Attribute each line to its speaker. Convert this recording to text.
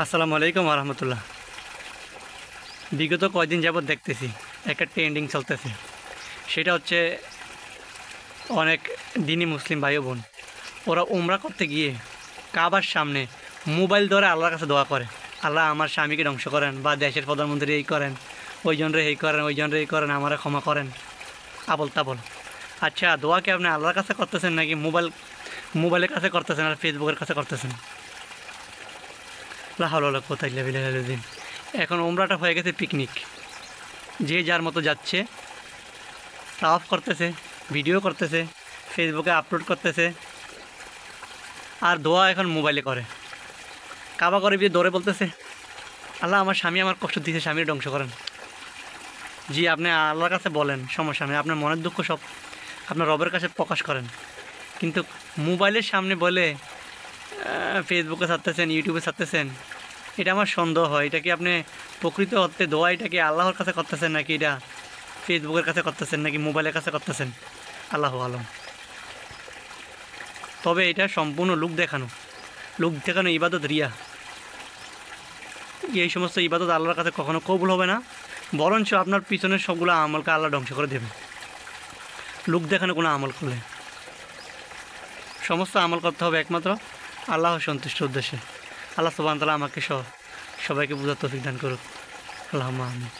Speaker 1: আসসালামু আলাইকুম রহমতুল্লাহ। বিগত কয়দিন যাবৎ দেখতেছি একটা ট্রেন্ডিং চলতেছে, সেটা হচ্ছে অনেক দিনী মুসলিম ভাই বোন ওরা উমরা করতে গিয়ে কাবার সামনে মোবাইল ধরে আল্লাহর কাছে দোয়া করে, আল্লাহ আমার স্বামীকে ধ্বংস করেন, বা দেশের প্রধানমন্ত্রী এই করেন, ওই জনরে এই করেন, ওই জনরে এই করেন, আমারা ক্ষমা করেন, আবল তাবল। আচ্ছা, দোয়া কি আপনি আল্লাহর কাছে করতেছেন নাকি মোবাইলের কাছে করতেছেন আর ফেসবুকের কাছে করতেছেন? লাহাউলা কোথায় দিন। এখন উমরাটা হয়ে গেছে পিকনিক, যে যার মতো যাচ্ছে, তাওয়াফ করতেছে, ভিডিও করতেছে, ফেসবুকে আপলোড করতেছে, আর দোয়া এখন মোবাইলে করে। কাবা করে দিয়ে দৌড়ে বলতেছে, আল্লাহ আমার স্বামী আমার কষ্ট দিয়েছে, স্বামীর ধ্বংস করেন। জি, আপনি আল্লাহর কাছে বলেন, সমস্যা নেই, আপনার মনের দুঃখ সব আপনার রবের কাছে প্রকাশ করেন, কিন্তু মোবাইলের সামনে বলে ফেসবুকে ছাড়তেছেন, ইউটিউবে ছাড়তেছেন, এটা আমার সন্দেহ হয়। এটা কি আপনি প্রকৃত অর্থে দোয়া এটা কি আল্লাহর কাছে করতেছেন, নাকি এটা ফেসবুকের কাছে করতেছেন, নাকি মোবাইলের কাছে করতেছেন? আল্লাহ আলম। তবে এটা সম্পূর্ণ লোক দেখানো ইবাদত, রিয়া। এই সমস্ত ইবাদত আল্লাহর কাছে কখনো কবুল হবে না, বরঞ্চ আপনার পিছনের সবগুলো আমলকে আল্লাহ ধ্বংস করে দেবে। লোক দেখানো কোনো আমল করলে সমস্ত আমল করতে হবে একমাত্র আল্লাহর সন্তুষ্ট উদ্দেশ্যে। আল্লাহ সুবহানাহু ওয়া তাআলা আমাকে সবাইকে বুঝার তৌফিক দান করুক। আল্লাহুম্মা আমিন।